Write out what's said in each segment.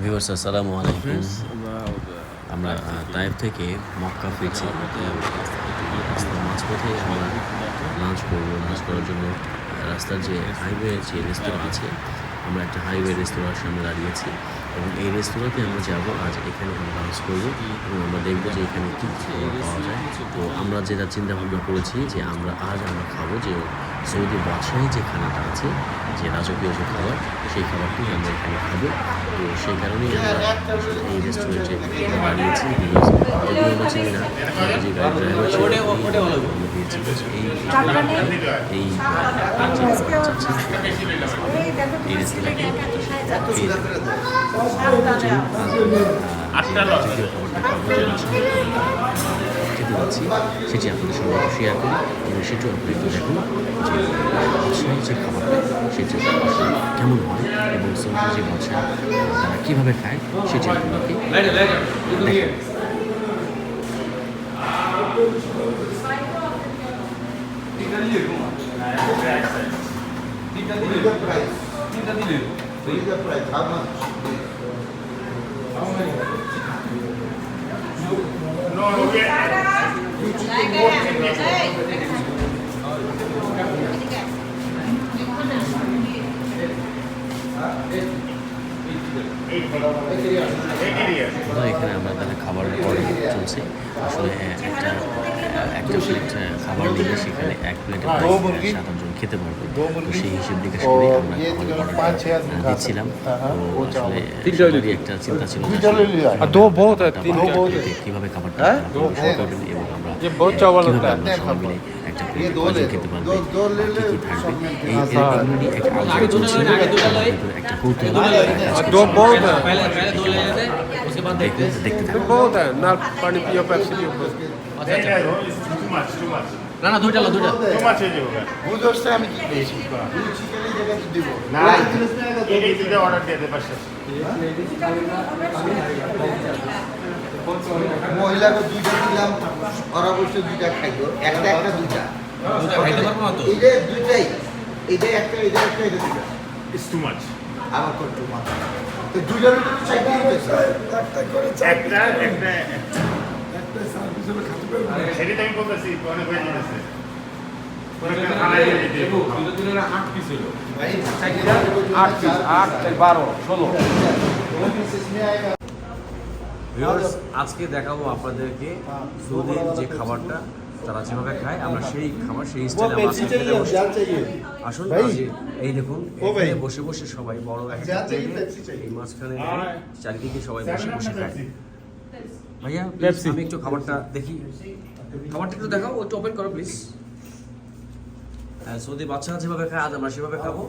Viewers আসসালামু আলাইকুম। আমরা তায়েফ থেকে মক্কা ফিরছি। রাস্তার মাঝপথে আমরা লাঞ্চ করবো। লাঞ্চ করার জন্য রাস্তার যে হাইওয়ে যে রেস্তোরাঁ আছে, আমরা একটা হাইওয়ে রেস্তোরাঁর সামনে দাঁড়িয়েছি এবং এই রেস্তোরাঁতে আমরা যাবো। আজ এখানে আমরা লাঞ্চ করবো এবং আমরা দেখবো যে এখানে কী খাবার পাওয়া যায়। তো আমরা যেটা চিন্তা ভাবনা করেছি যে আমরা খাবো যে সৌদি বাদশাহী যে খানাটা আছে, যে রাজকীয় যে খাবার, সেই খাবারটি আমরা এখানে খাবো। তো সেই কারণেই আমরা আসলে এই রেস্টুরেন্টে দাঁড়িয়েছি। যদিও আমরা চিনি না, যে গাড়ি ড্রাইভার ছিল আমরা দিয়েছি এই রেস্টুরেন্টে খেতে পাচ্ছি, সেটি আপনাদের সঙ্গে শেয়ার করি এবং সেটিও আপনি একটু দেখুন যে বাদশাহী যে খাবারটা সেটি কেমন হয় এবং সৌদি যে বাদশাহ তারা কীভাবে খায় সেটি আপনাদেরকে দেখেন। এখানে আমরা তাহলে খাবার অর্ডার চলছে। আসলে একটা প্লেট খাবার নিলে সেখানে এক প্লেটে 7-8 জন খেতে পারবে। তো সেই হিসেব নিকাশ করে আমরা খাবার অর্ডার দিচ্ছিলাম। তো আসলে সবারই একটা চিন্তা ছিল কীভাবে খাবারটা করবেন এবং আমরা সবাই মিলে একটা প্লেট কয়জন খেতে পারবে, কী কী থাকবে, এগুলো নিয়ে একটা আলোচনা চলছিল। একটা কৌতূহল দেখতে থাকবো। না না দুইটা আমি অর্ডার দিয়ে পারছি মহিলাকে দুইটা দিলাম, ওরা অবশ্যই দুইটা খাইল, একটা দুইটা দুইটাই, এটা একটা এটা দুইটা ইটস টু মাচ। আমার তো টু মাচ, তো দুইটার ভিতরে চাইতে একটা করে একটা সার্ভিস হলে খাতে পারবে। সেটা আমি বলতেছি অনেক হয়ে যাচ্ছে। আজকে দেখাবো আপনাদেরকে সৌদির যে খাবারটা তারা যেভাবে খায়, আমরা সেই খাবার সেই স্টাইলে আসুন। এই দেখুন এখানে বসে বসে সবাই বড় একটা প্লেটে এই মাঝখানে চারিদিকে সবাই বসে বসে খায়। ভাইয়া আমি একটু খাবারটা দেখি, খাবারটা একটু দেখাও, একটু ওপেন করো প্লিজ। সৌদি বাচ্চারা যেভাবে খায় আজ আমরা সেভাবে খাবো।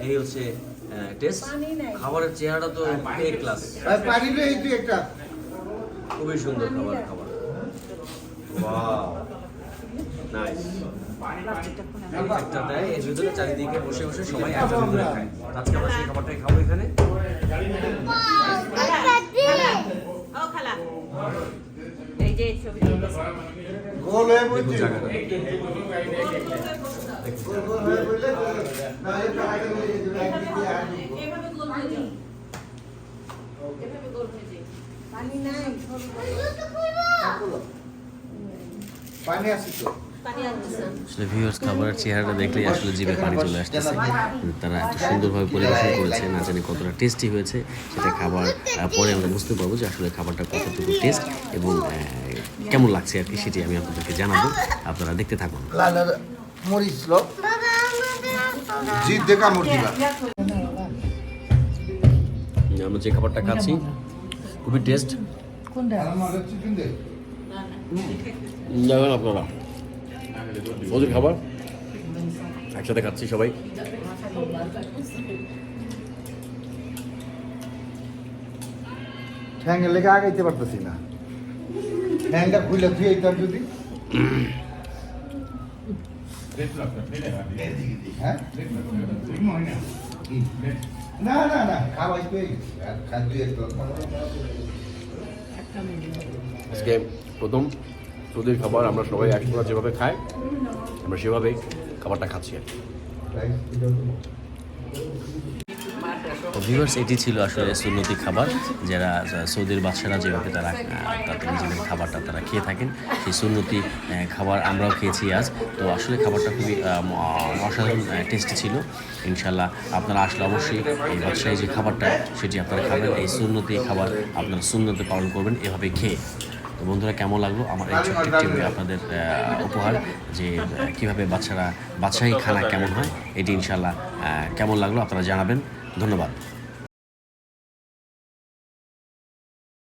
এই হচ্ছে টেস্ট। খাবারের চেহারাটা তো এ ক্লাস, খুবই সুন্দর খাবার। Wow nice. একটা দেয় এর ভিতরে চারিদিকে বসে বসে সবাই একটা ভিতরে খায়। আজকে আমরা সেই খাবারটাই খাবো এখানে। গোল হয়ে বলছি পানি আসছে তো। আসলে ভিউয়ার্স খাবারের চেহারাটা দেখলেই আসলে জিভে পানি চলে আসতেছে। তারা এত সুন্দরভাবে পরিবেশন করেছে, না জানি কতটা টেস্টি হয়েছে সেটা খাবার পরে আমরা বুঝতে পারবো যে আসলে খাবারটা কতটুকু টেস্ট এবং কেমন লাগছে আর কি, সেটি আমি আপনাদেরকে জানাবো। আপনারা দেখতে থাকুন। আমরা যে খাবারটা খাচ্ছি খুবই টেস্ট। দেখুন আপনারা সৌদির খাবার একসাথে খাচ্ছি সবাই। ঠ্যাঙ্গের লেগে আগাইতে পারতেছি না, ঠ্যাঙ্গটা খুলে ধুয়ে দিতাম যদি। না না না খাওয়াই পেয়ে গেছি, আজকে প্রথম সৌদির খাবার আমরা সবাই একসাথে যেভাবে খাই আমরা সেভাবেই খাবারটা খাচ্ছি আর কি। তো ভিউয়ার্স, এটি ছিল আসলে সুন্নতি খাবার, যারা সৌদির বাদশারা যেভাবে তারা তাদের নিজেদের খাবারটা তারা খেয়ে থাকেন, সেই সুন্নতি খাবার আমরাও খেয়েছি আজ। তো আসলে খাবারটা খুবই অসাধারণ টেস্টি ছিল। ইনশাল্লাহ আপনারা আসলে অবশ্যই এই বাদশাহী যে খাবারটা সেটি আপনারা খাবেন, এই সুন্নতি খাবার আপনারা সুন্নতি পালন করবেন এভাবে খেয়ে। তো বন্ধুরা, কেমন লাগলো আমার এই ছোট্ট একটি আপনাদের উপহার, যে কীভাবে বাদশাহী খানা কেমন হয়, এটি ইনশাল্লাহ কেমন লাগলো আপনারা জানাবেন। ধন্যবাদ।